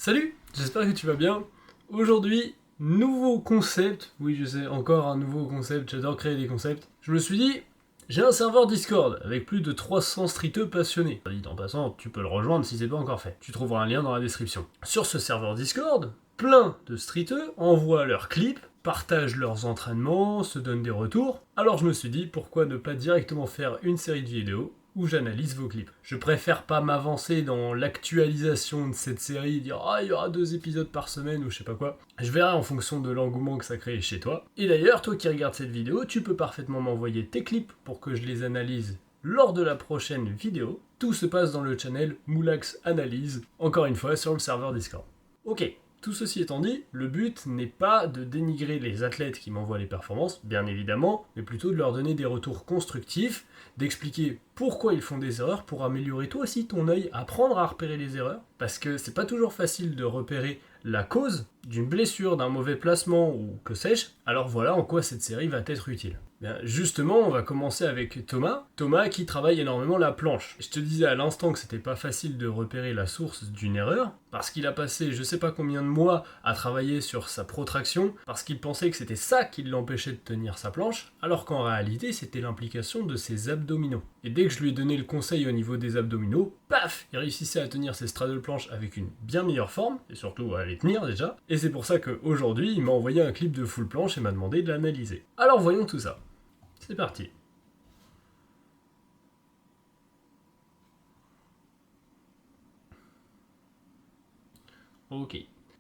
Salut, j'espère que tu vas bien. Aujourd'hui, nouveau concept. Oui, je sais, encore un nouveau concept, j'adore créer des concepts. Je me suis dit, j'ai un serveur Discord avec plus de 300 streeteux passionnés. Dit en passant, tu peux le rejoindre si c'est pas encore fait. Tu trouveras un lien dans la description. Sur ce serveur Discord, plein de streeteux envoient leurs clips, partagent leurs entraînements, se donnent des retours. Alors je me suis dit, pourquoi ne pas directement faire une série de vidéos où j'analyse vos clips. Je préfère pas m'avancer dans l'actualisation de cette série, dire « Ah, il y aura 2 épisodes par semaine » ou je sais pas quoi. Je verrai en fonction de l'engouement que ça crée chez toi. Et d'ailleurs, toi qui regardes cette vidéo, tu peux parfaitement m'envoyer tes clips pour que je les analyse lors de la prochaine vidéo. Tout se passe dans le channel Moulax Analyse, encore une fois sur le serveur Discord. Ok. Tout ceci étant dit, le but n'est pas de dénigrer les athlètes qui m'envoient les performances, bien évidemment, mais plutôt de leur donner des retours constructifs, d'expliquer pourquoi ils font des erreurs pour améliorer toi aussi ton œil, apprendre à repérer les erreurs, parce que c'est pas toujours facile de repérer la cause d'une blessure, d'un mauvais placement ou que sais-je. Alors voilà en quoi cette série va être utile. Bien, justement, on va commencer avec Thomas. Thomas qui travaille énormément la planche. Je te disais à l'instant que c'était pas facile de repérer la source d'une erreur, parce qu'il a passé je sais pas combien de mois à travailler sur sa protraction, parce qu'il pensait que c'était ça qui l'empêchait de tenir sa planche, alors qu'en réalité c'était l'implication de ses abdominaux. Et dès que je lui ai donné le conseil au niveau des abdominaux, paf, il réussissait à tenir ses straddle planches avec une bien meilleure forme, et surtout à les tenir déjà, et c'est pour ça qu'aujourd'hui il m'a envoyé un clip de full planche et m'a demandé de l'analyser. Alors voyons tout ça. C'est parti. Ok.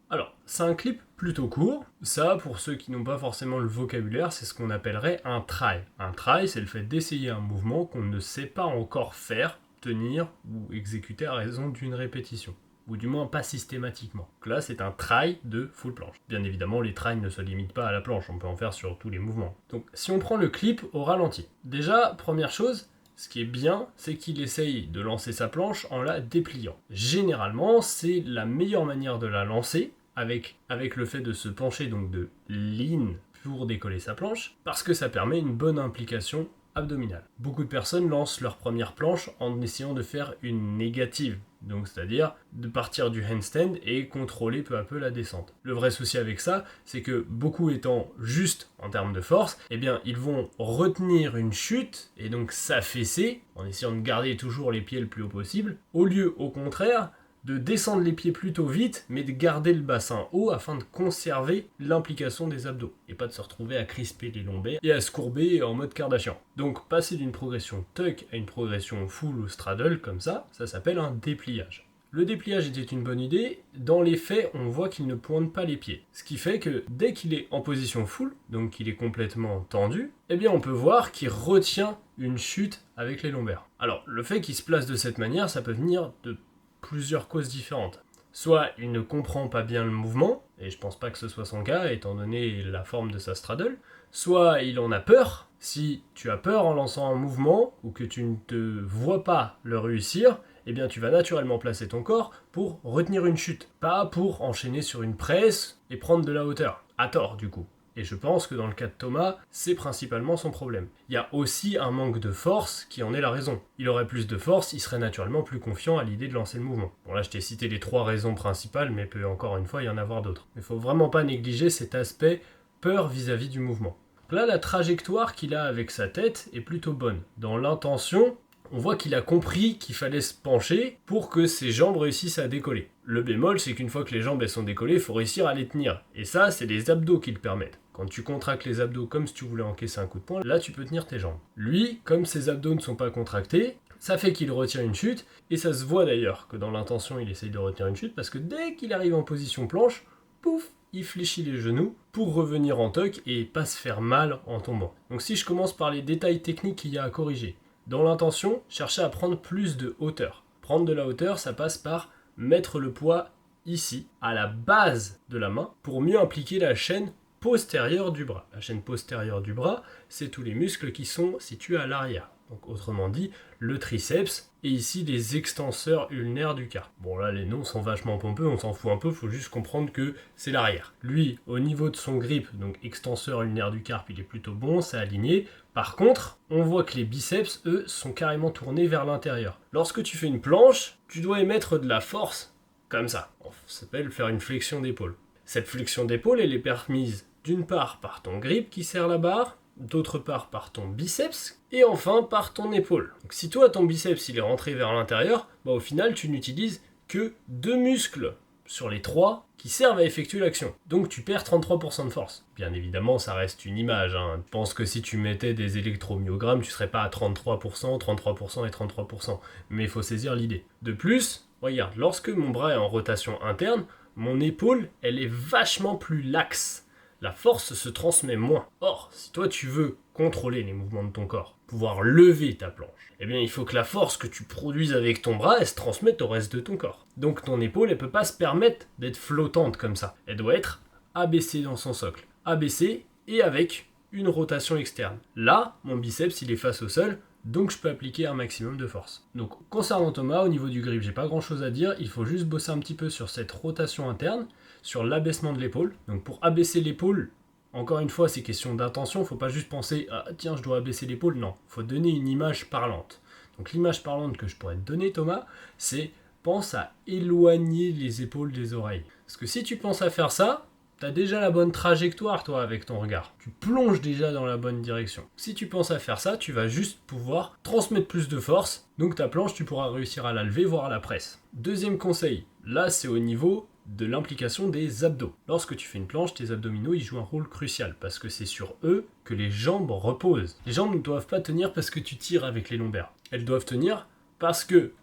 Alors, c'est un clip plutôt court. Ça, pour ceux qui n'ont pas forcément le vocabulaire, c'est ce qu'on appellerait un try. Un try, c'est le fait d'essayer un mouvement qu'on ne sait pas encore faire, tenir ou exécuter à raison d'une répétition. Ou du moins pas systématiquement. Donc là, c'est un try de full planche. Bien évidemment, les tries ne se limitent pas à la planche, on peut en faire sur tous les mouvements. Donc, si on prend le clip au ralenti, déjà, première chose, ce qui est bien, c'est qu'il essaye de lancer sa planche en la dépliant. Généralement, c'est la meilleure manière de la lancer, avec le fait de se pencher, donc de lean pour décoller sa planche, parce que ça permet une bonne implication abdominale. Beaucoup de personnes lancent leur première planche en essayant de faire une négative, donc c'est-à-dire de partir du handstand et contrôler peu à peu la descente. Le vrai souci avec ça, c'est que beaucoup étant juste en termes de force, eh bien ils vont retenir une chute et donc s'affaisser en essayant de garder toujours les pieds le plus haut possible, au lieu au contraire de descendre les pieds plutôt vite, mais de garder le bassin haut afin de conserver l'implication des abdos, et pas de se retrouver à crisper les lombaires et à se courber en mode Kardashian. Donc passer d'une progression tuck à une progression full ou straddle comme ça s'appelle un dépliage. Le dépliage était une bonne idée, dans les faits on voit qu'il ne pointe pas les pieds. Ce qui fait que dès qu'il est en position full, donc qu'il est complètement tendu, eh bien on peut voir qu'il retient une chute avec les lombaires. Alors le fait qu'il se place de cette manière, ça peut venir de plusieurs causes différentes. Soit il ne comprend pas bien le mouvement, et je pense pas que ce soit son cas étant donné la forme de sa straddle, soit il en a peur. Si tu as peur en lançant un mouvement ou que tu ne te vois pas le réussir, eh bien tu vas naturellement placer ton corps pour retenir une chute, pas pour enchaîner sur une presse et prendre de la hauteur. À tort du coup. Et je pense que dans le cas de Thomas, c'est principalement son problème. Il y a aussi un manque de force qui en est la raison. Il aurait plus de force, il serait naturellement plus confiant à l'idée de lancer le mouvement. Bon là je t'ai cité les 3 raisons principales, mais peut encore une fois y en avoir d'autres. Il faut vraiment pas négliger cet aspect peur vis-à-vis du mouvement. Donc là la trajectoire qu'il a avec sa tête est plutôt bonne. Dans l'intention, on voit qu'il a compris qu'il fallait se pencher pour que ses jambes réussissent à décoller. Le bémol, c'est qu'une fois que les jambes elles sont décollées, il faut réussir à les tenir. Et ça, c'est les abdos qui le permettent. Quand tu contractes les abdos comme si tu voulais encaisser un coup de poing, là tu peux tenir tes jambes. Lui, comme ses abdos ne sont pas contractés, ça fait qu'il retient une chute, et ça se voit d'ailleurs que dans l'intention il essaye de retenir une chute, parce que dès qu'il arrive en position planche, pouf, il fléchit les genoux pour revenir en tuck et pas se faire mal en tombant. Donc si je commence par les détails techniques qu'il y a à corriger, dans l'intention, cherchez à prendre plus de hauteur. Prendre de la hauteur, ça passe par mettre le poids ici, à la base de la main, pour mieux impliquer la chaîne postérieure du bras. La chaîne postérieure du bras, c'est tous les muscles qui sont situés à l'arrière. Donc autrement dit, le triceps et ici les extenseurs ulnaires du carpe. Bon là les noms sont vachement pompeux, on s'en fout un peu, faut juste comprendre que c'est l'arrière. Lui, au niveau de son grip, donc extenseur ulnaire du carpe, il est plutôt bon, c'est aligné. Par contre, on voit que les biceps, eux, sont carrément tournés vers l'intérieur. Lorsque tu fais une planche, tu dois émettre de la force comme ça. Ça s'appelle faire une flexion d'épaule. Cette flexion d'épaule, elle est permise d'une part par ton grip qui serre la barre, d'autre part par ton biceps, et enfin par ton épaule. Donc si toi, ton biceps, il est rentré vers l'intérieur, au final, tu n'utilises que 2 muscles sur les 3 qui servent à effectuer l'action. Donc tu perds 33% de force. Bien évidemment, ça reste une image. Je pense que si tu mettais des électromyogrammes, tu serais pas à 33%, 33% et 33%. Mais il faut saisir l'idée. De plus, regarde, lorsque mon bras est en rotation interne, mon épaule, elle est vachement plus laxe. La force se transmet moins. Or, si toi tu veux contrôler les mouvements de ton corps, pouvoir lever ta planche, eh bien il faut que la force que tu produises avec ton bras, elle se transmette au reste de ton corps. Donc ton épaule, elle peut pas se permettre d'être flottante comme ça. Elle doit être abaissée dans son socle. Abaissée et avec une rotation externe. Là, mon biceps, il est face au sol, donc je peux appliquer un maximum de force. Donc concernant Thomas, au niveau du grip, j'ai pas grand chose à dire, il faut juste bosser un petit peu sur cette rotation interne, sur l'abaissement de l'épaule. Donc pour abaisser l'épaule, encore une fois, c'est question d'intention, faut pas juste penser « Ah tiens, je dois abaisser l'épaule », non, faut donner une image parlante. Donc l'image parlante que je pourrais te donner, Thomas, c'est pense à éloigner les épaules des oreilles. Parce que si tu penses à faire ça, t'as déjà la bonne trajectoire, toi, avec ton regard. Tu plonges déjà dans la bonne direction. Si tu penses à faire ça, tu vas juste pouvoir transmettre plus de force. Donc ta planche, tu pourras réussir à la lever, voire à la presse. Deuxième conseil, là, c'est au niveau de l'implication des abdos. Lorsque tu fais une planche, tes abdominaux, ils jouent un rôle crucial, parce que c'est sur eux que les jambes reposent. Les jambes ne doivent pas tenir parce que tu tires avec les lombaires. Elles doivent tenir parce que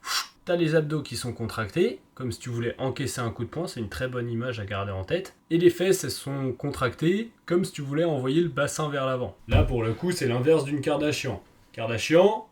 t'as les abdos qui sont contractés, comme si tu voulais encaisser un coup de poing, c'est une très bonne image à garder en tête. Et les fesses, elles sont contractées, comme si tu voulais envoyer le bassin vers l'avant. Là, pour le coup, c'est l'inverse d'une Kardashian. Kardashian,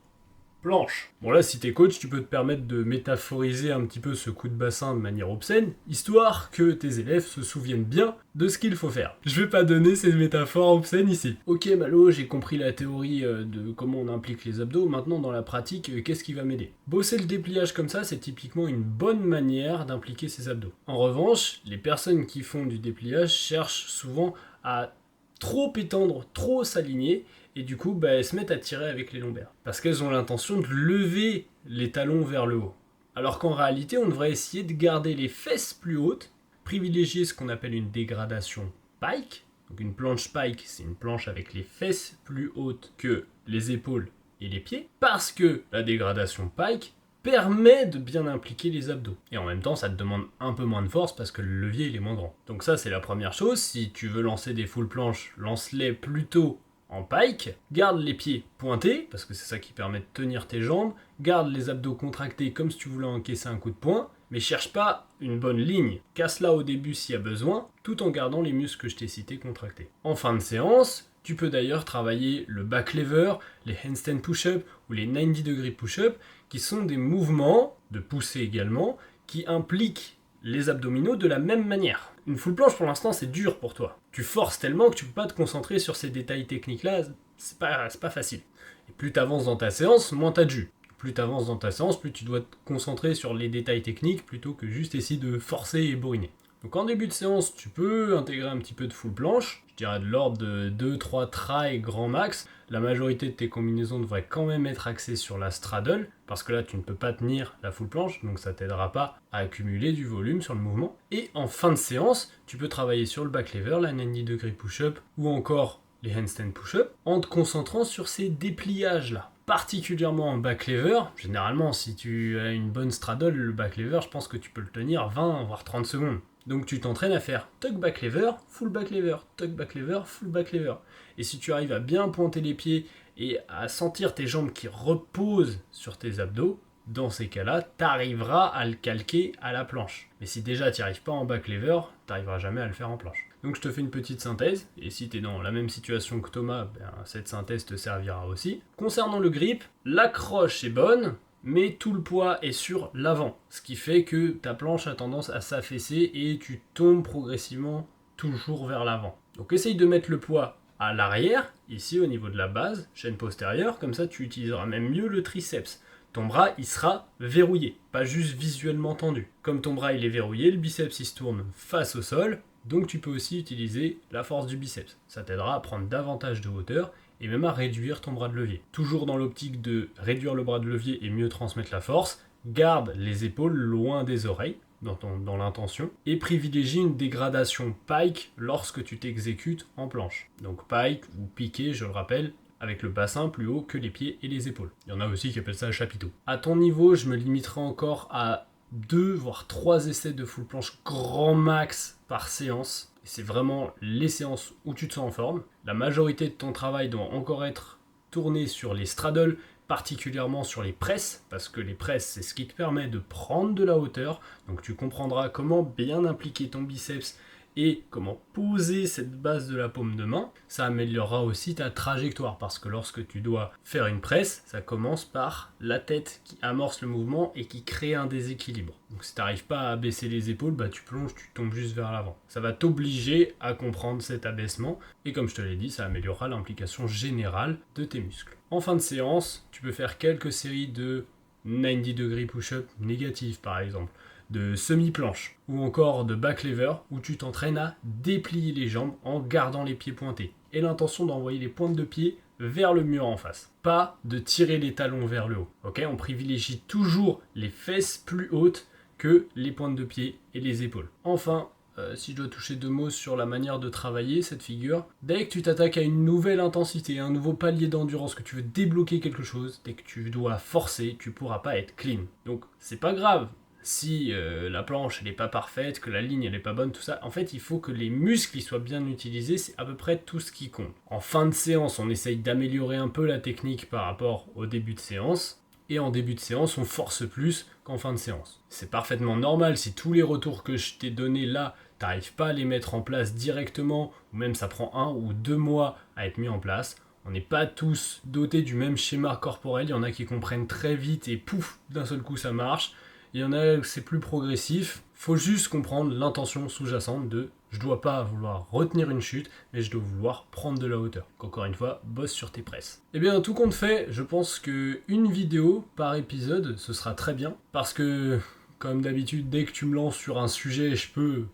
planche. Bon là, si t'es coach, tu peux te permettre de métaphoriser un petit peu ce coup de bassin de manière obscène, histoire que tes élèves se souviennent bien de ce qu'il faut faire. Je vais pas donner ces métaphores obscènes ici. Ok Malo, j'ai compris la théorie de comment on implique les abdos, maintenant dans la pratique, qu'est-ce qui va m'aider? Bosser le dépliage comme ça, c'est typiquement une bonne manière d'impliquer ses abdos. En revanche, les personnes qui font du dépliage cherchent souvent à trop étendre, trop s'aligner, et du coup, elles se mettent à tirer avec les lombaires. Parce qu'elles ont l'intention de lever les talons vers le haut. Alors qu'en réalité, on devrait essayer de garder les fesses plus hautes, privilégier ce qu'on appelle une dégradation pike. Donc une planche pike, c'est une planche avec les fesses plus hautes que les épaules et les pieds. Parce que la dégradation pike permet de bien impliquer les abdos. Et en même temps, ça te demande un peu moins de force parce que le levier, il est moins grand. Donc ça, c'est la première chose. Si tu veux lancer des full planches, lance-les plutôt en pike, garde les pieds pointés, parce que c'est ça qui permet de tenir tes jambes, garde les abdos contractés comme si tu voulais encaisser un coup de poing, mais cherche pas une bonne ligne. Casse-la au début s'il y a besoin, tout en gardant les muscles que je t'ai cités contractés. En fin de séance, tu peux d'ailleurs travailler le back lever, les handstand push-up ou les 90 degree push-up, qui sont des mouvements, de poussée également, qui impliquent les abdominaux de la même manière. Une full planche pour l'instant c'est dur pour toi. Tu forces tellement que tu peux pas te concentrer sur ces détails techniques là, c'est pas facile. Et plus tu avances dans ta séance, moins t'as de jus. Plus tu avances dans ta séance, plus tu dois te concentrer sur les détails techniques plutôt que juste essayer de forcer et bourriner. Donc en début de séance, tu peux intégrer un petit peu de full planche, je dirais de l'ordre de 2-3 tries grand max. La majorité de tes combinaisons devraient quand même être axées sur la straddle, parce que là tu ne peux pas tenir la full planche, donc ça t'aidera pas à accumuler du volume sur le mouvement. Et en fin de séance, tu peux travailler sur le back lever, la 90 degree push-up, ou encore les handstand push-up, en te concentrant sur ces dépliages là. Particulièrement en back lever, généralement si tu as une bonne straddle, le back lever, je pense que tu peux le tenir 20 voire 30 secondes. Donc tu t'entraînes à faire tuck back lever, full back lever, tuck back lever, full back lever. Et si tu arrives à bien pointer les pieds et à sentir tes jambes qui reposent sur tes abdos, dans ces cas-là, tu arriveras à le calquer à la planche. Mais si déjà tu n'y arrives pas en back lever, tu n'arriveras jamais à le faire en planche. Donc je te fais une petite synthèse, et si tu es dans la même situation que Thomas, cette synthèse te servira aussi. Concernant le grip, l'accroche est bonne, mais tout le poids est sur l'avant, ce qui fait que ta planche a tendance à s'affaisser et tu tombes progressivement toujours vers l'avant. Donc essaye de mettre le poids à l'arrière, ici au niveau de la base, chaîne postérieure, comme ça tu utiliseras même mieux le triceps. Ton bras il sera verrouillé, pas juste visuellement tendu. Comme ton bras il est verrouillé, le biceps il se tourne face au sol, donc tu peux aussi utiliser la force du biceps. Ça t'aidera à prendre davantage de hauteur et même à réduire ton bras de levier. Toujours dans l'optique de réduire le bras de levier et mieux transmettre la force, garde les épaules loin des oreilles. dans l'intention, et privilégie une dégradation pike lorsque tu t'exécutes en planche. Donc pike ou piqué, je le rappelle, avec le bassin plus haut que les pieds et les épaules. Il y en a aussi qui appellent ça chapiteau. À ton niveau, je me limiterai encore à 2 voire 3 essais de full planche grand max par séance. C'est vraiment les séances où tu te sens en forme. La majorité de ton travail doit encore être tourné sur les straddles, particulièrement sur les presses, parce que les presses, c'est ce qui te permet de prendre de la hauteur. Donc tu comprendras comment bien impliquer ton biceps et comment poser cette base de la paume de main. Ça améliorera aussi ta trajectoire, parce que lorsque tu dois faire une presse, ça commence par la tête qui amorce le mouvement et qui crée un déséquilibre. Donc si tu n'arrives pas à baisser les épaules, tu plonges, tu tombes juste vers l'avant. Ça va t'obliger à comprendre cet abaissement, et comme je te l'ai dit, ça améliorera l'implication générale de tes muscles. En fin de séance, tu peux faire quelques séries de 90 degrés push-up négatifs par exemple, de semi-planche ou encore de back lever où tu t'entraînes à déplier les jambes en gardant les pieds pointés et l'intention d'envoyer les pointes de pied vers le mur en face. Pas de tirer les talons vers le haut. Ok, on privilégie toujours les fesses plus hautes que les pointes de pied et les épaules. Enfin, si je dois toucher 2 mots sur la manière de travailler cette figure, dès que tu t'attaques à une nouvelle intensité, un nouveau palier d'endurance, que tu veux débloquer quelque chose, dès que tu dois forcer, tu pourras pas être clean. Donc c'est pas grave si la planche elle est pas parfaite, que la ligne elle est pas bonne, tout ça. En fait, il faut que les muscles ils soient bien utilisés, c'est à peu près tout ce qui compte. En fin de séance, on essaye d'améliorer un peu la technique par rapport au début de séance. Et en début de séance, on force plus qu'en fin de séance. C'est parfaitement normal si tous les retours que je t'ai donnés là, t'arrives pas à les mettre en place directement, ou même ça prend 1 ou 2 mois à être mis en place. On n'est pas tous dotés du même schéma corporel, il y en a qui comprennent très vite et pouf, d'un seul coup ça marche. Il y en a c'est plus progressif. Faut juste comprendre l'intention sous-jacente de je dois pas vouloir retenir une chute, mais je dois vouloir prendre de la hauteur. Donc encore une fois, bosse sur tes presses. Et bien tout compte fait, je pense que une vidéo par épisode, ce sera très bien. Parce que, comme d'habitude, dès que tu me lances sur un sujet, je peux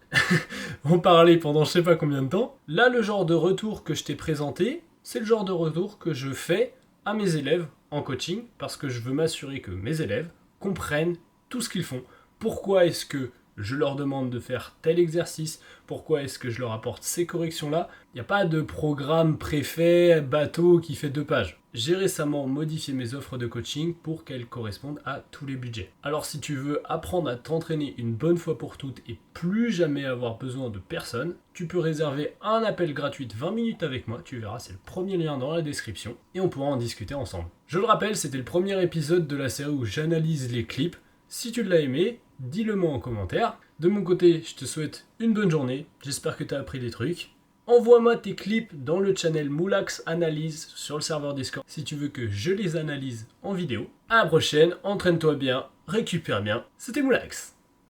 en parler pendant je sais pas combien de temps. Là, le genre de retour que je t'ai présenté, c'est le genre de retour que je fais à mes élèves en coaching, parce que je veux m'assurer que mes élèves comprennent tout ce qu'ils font. Pourquoi est-ce que je leur demande de faire tel exercice? Pourquoi est-ce que je leur apporte ces corrections-là? Il n'y a pas de programme préfet, bateau qui fait 2 pages. J'ai récemment modifié mes offres de coaching pour qu'elles correspondent à tous les budgets. Alors si tu veux apprendre à t'entraîner une bonne fois pour toutes et plus jamais avoir besoin de personne, tu peux réserver un appel gratuit de 20 minutes avec moi, tu verras, c'est le premier lien dans la description, et on pourra en discuter ensemble. Je le rappelle, c'était le premier épisode de la série où j'analyse les clips. Si tu l'as aimé, dis-le moi en commentaire. De mon côté, je te souhaite une bonne journée. J'espère que tu as appris des trucs. Envoie-moi tes clips dans le channel Moulax Analyse sur le serveur Discord si tu veux que je les analyse en vidéo. À la prochaine, entraîne-toi bien, récupère bien. C'était Moulax.